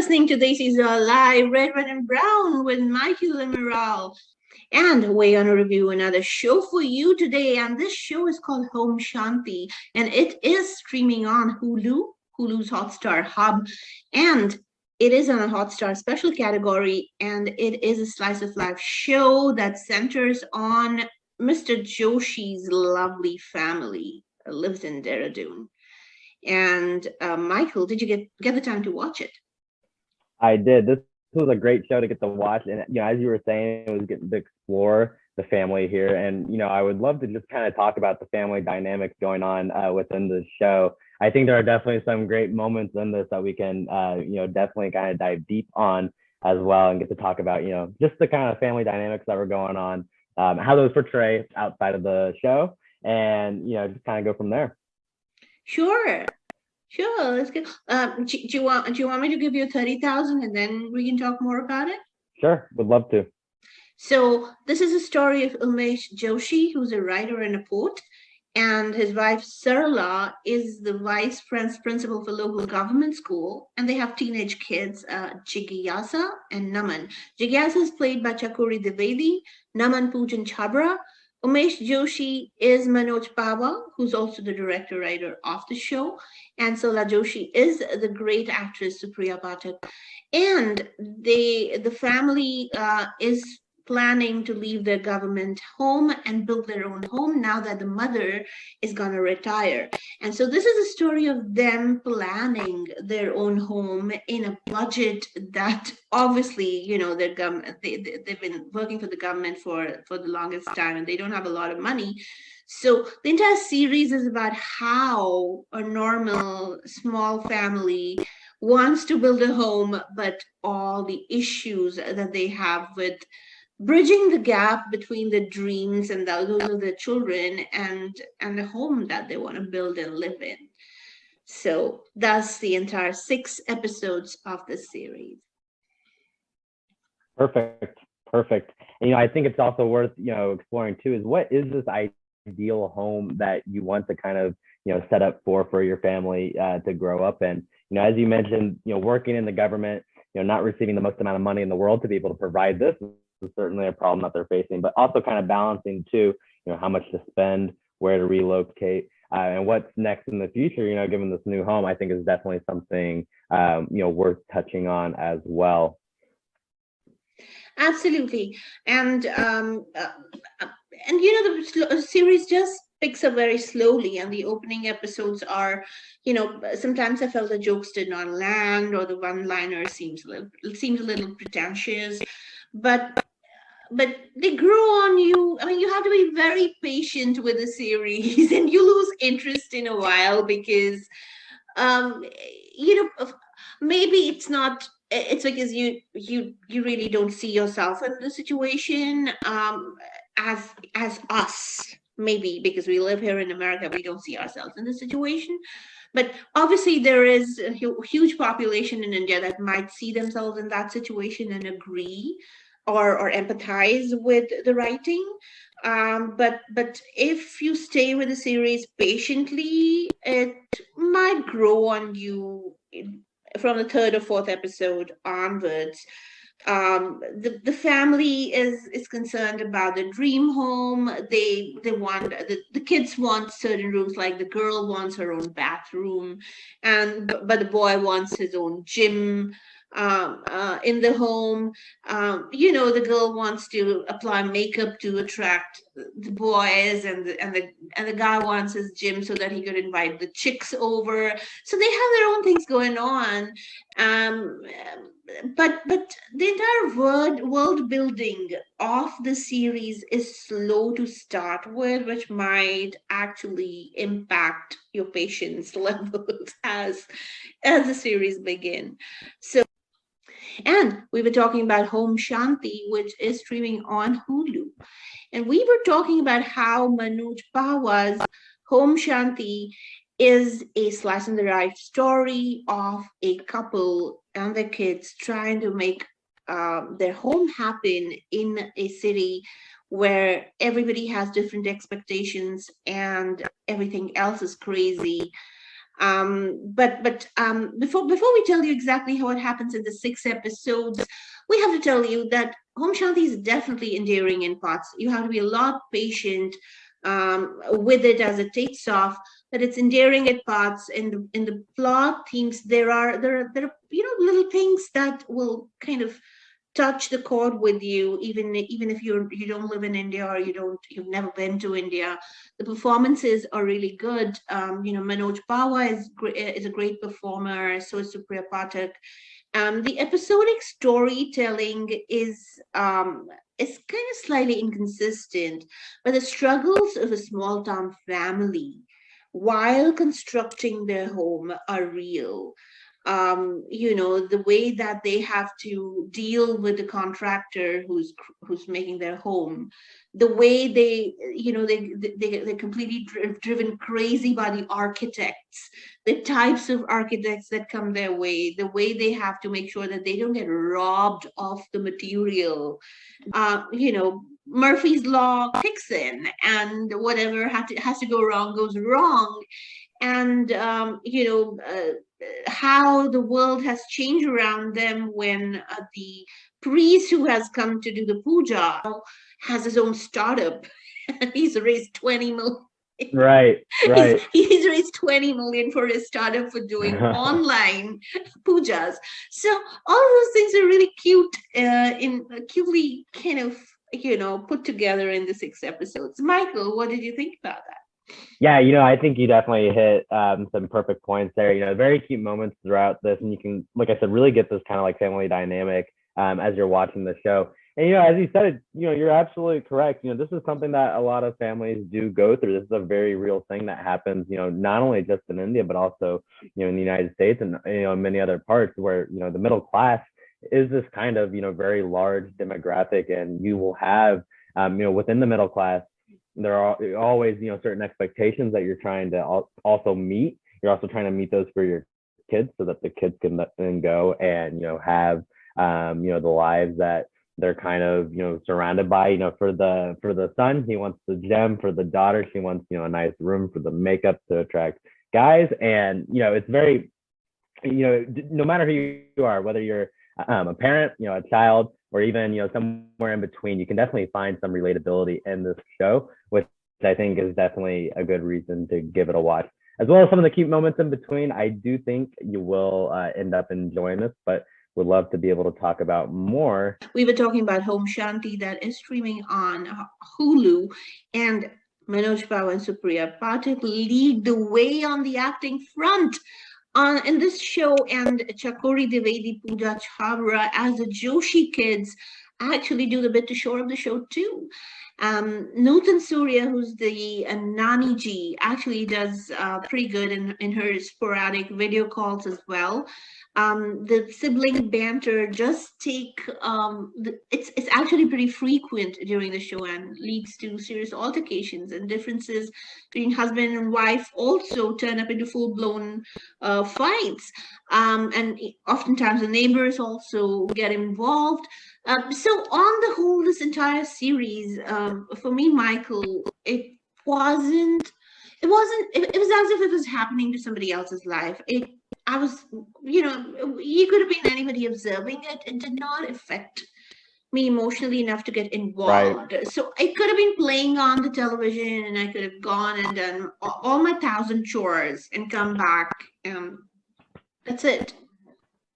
listening to This Is Our Live, Red, Red, and Brown with Michael and Miral. And we're going to review another show for you today. And this show is called Home Shanti. And it is streaming on Hulu's Hotstar Hub. And it is on a Hotstar special category. And it is a slice of life show that centers on Mr. Joshi's lovely family lives in Dehradun. And Michael, did you get the time to watch it? I did. This was a great show to get to watch, and as you were saying, it was getting to explore the family here, and I would love to just kind of talk about the family dynamics going on within the show. I think there are definitely some great moments in this that we can definitely kind of dive deep on as well, and get to talk about just the kind of family dynamics that were going on, how those portray outside of the show, and just kind of go from there. Sure, let's go. Do you want me to give you 30,000 and then we can talk more about it? Sure, would love to. So this is a story of Umesh Joshi, who's a writer and a poet, and his wife Sarala is the vice principal for local government school, and they have teenage kids, Jigyasa and Naman. Jigyasa is played by Chakuri Dwivedi, Naman Pujan Chabra. Umesh Joshi is Manoj Pava, who's also the director-writer of the show. And Sarala Joshi is the great actress Supriya Pathak. And the family is planning to leave their government home and build their own home now that the mother is going to retire. And so this is a story of them planning their own home in a budget that obviously, their government, they've been working for the government for the longest time, and they don't have a lot of money. So the entire series is about how a normal small family wants to build a home, but all the issues that they have with bridging the gap between the dreams and those of the children and the home that they want to build and live in. So that's the entire 6 episodes of the series. Perfect. And, I think it's also worth exploring too, is what is this ideal home that you want to kind of set up for your family to grow up in. As you mentioned, working in the government, not receiving the most amount of money in the world to be able to provide this is certainly a problem that they're facing, but also kind of balancing too, how much to spend, where to relocate, and what's next in the future, given this new home, I think is definitely something, worth touching on as well. Absolutely. And the series just picks up very slowly, and the opening episodes are, sometimes I felt the jokes did not land, or the one-liner seems a little pretentious, but they grow on you. I mean, you have to be very patient with the series, and you lose interest in a while because, maybe it's because you really don't see yourself in the situation as us. Maybe because we live here in America, we don't see ourselves in the situation. But obviously, there is a huge population in India that might see themselves in that situation and agree or empathize with the writing. But if you stay with the series patiently, it might grow on you from the 3rd or 4th episode onwards. The family is concerned about the dream home. They want the kids want certain rooms, like the girl wants her own bathroom, but the boy wants his own gym in the home. The girl wants to apply makeup to attract the boys, and the guy wants his gym so that he could invite the chicks over. So they have their own things going on. But the entire world building of the series is slow to start with, which might actually impact your patience levels as the series begin. And we were talking about Home Shanti, which is streaming on Hulu. And we were talking about how Manoj Pava's Home Shanti is a slice in the life story of a couple and their kids trying to make their home happen in a city where everybody has different expectations and everything else is crazy. Before we tell you exactly how it happens in the 6 episodes, we have to tell you that Home Shanti is definitely endearing in parts. You have to be a lot patient with it as it takes off. But it's endearing at parts. In the plot themes, there are little things that will kind of touch the chord with you, even if you don't live in India, or you've never been to India. The performances are really good. Manoj Bawa is a great performer. So is Supriya Pathak. The episodic storytelling is kind of slightly inconsistent, but the struggles of a small town family while constructing their home are real. The way that they have to deal with the contractor who's making their home, the way they're completely driven crazy by the architects, the types of architects that come their way, the way they have to make sure that they don't get robbed of the material. Murphy's law kicks in, and whatever has to go wrong goes wrong. And how the world has changed around them when the priest who has come to do the puja has his own startup. He's raised 20 million. Right, he's, right. he's raised 20 million for his startup for doing online pujas. So all those things are really cute, cutely kind of put together in the 6 episodes. Michael, what did you think about that? Yeah, I think you definitely hit some perfect points there. Very cute moments throughout this, and you can, like I said, really get this kind of like family dynamic as you're watching the show. And as you said, you're absolutely correct. This is something that a lot of families do go through. This is a very real thing that happens. Not only just in India, but also in the United States and many other parts where the middle class is this kind of very large demographic, and you will have within the middle class, there are always certain expectations that you're trying to also meet. You're also trying to meet those for your kids, so that the kids can then go and have the lives that they're kind of surrounded by. For the son, he wants the gem. For the daughter, she wants a nice room for the makeup to attract guys. And it's very no matter who you are, whether you're a parent, a child, or even somewhere in between, you can definitely find some relatability in this show, which I think is definitely a good reason to give it a watch. As well as some of the cute moments in between, I do think you will end up enjoying this, but would love to be able to talk about more. We were talking about Home Shanti, that is streaming on Hulu, and Manoj Bawa and Supriya Pathak lead the way on the acting front in this show, and Chakori Devedi, Pooja Chabra as the Joshi kids actually do the bit to shore of the show too. Nutan Surya, who's the Nani Ji, actually does pretty good in her sporadic video calls as well. The sibling banter just it's actually pretty frequent during the show and leads to serious altercations, and differences between husband and wife also turn up into full-blown fights. And oftentimes the neighbors also get involved. So on the whole, this entire series, for me, Michael, it was as if it was happening to somebody else's life. I was, you could have been anybody observing it. It did not affect me emotionally enough to get involved. Right. So it could have been playing on the television, and I could have gone and done all my 1,000 chores and come back. That's it.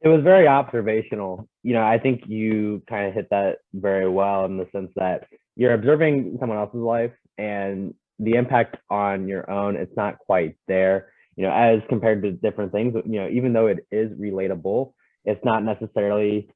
It was very observational. I think you kind of hit that very well, in the sense that you're observing someone else's life, and the impact on your own, it's not quite there, as compared to different things. Even though it is relatable, it's not necessarily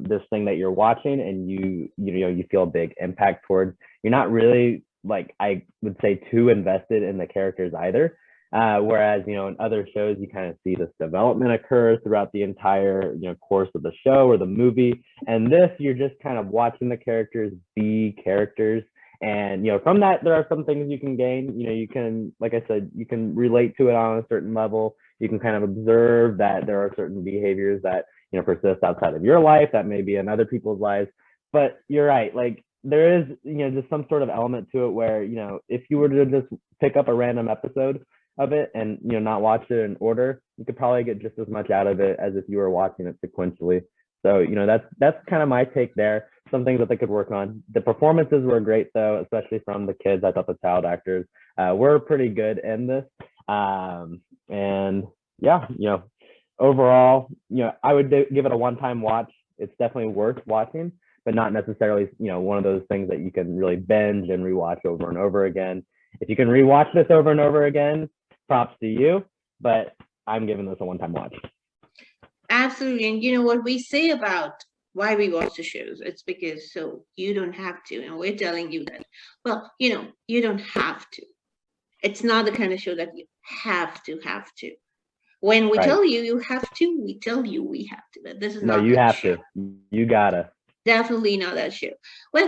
this thing that you're watching and you feel a big impact towards. You're not really, like, I would say, too invested in the characters either. Whereas, in other shows, you kind of see this development occur throughout the entire, course of the show or the movie. And this, you're just kind of watching the characters be characters. And, from that, there are some things you can gain. You can, like I said, you can relate to it on a certain level. You can kind of observe that there are certain behaviors that, persist outside of your life, that may be in other people's lives. But you're right. Like, there is, just some sort of element to it where, if you were to just pick up a random episode of it and not watch it in order, you could probably get just as much out of it as if you were watching it sequentially. So that's kind of my take there. Some things that they could work on. The performances were great though, especially from the kids. I thought the child actors were pretty good in this. And yeah, overall, I would give it a one-time watch. It's definitely worth watching, but not necessarily, one of those things that you can really binge and rewatch over and over again. If you can rewatch this over and over again, props to you, but I'm giving this a one-time watch. Absolutely. And you know what we say about why we watch the shows? It's because so you don't have to. And we're telling you that, well, you don't have to. It's not the kind of show that you have to. When we Right. tell you you have to, we tell you we have to. But this is No, not you that have show. to. You gotta. Definitely not that show. Well,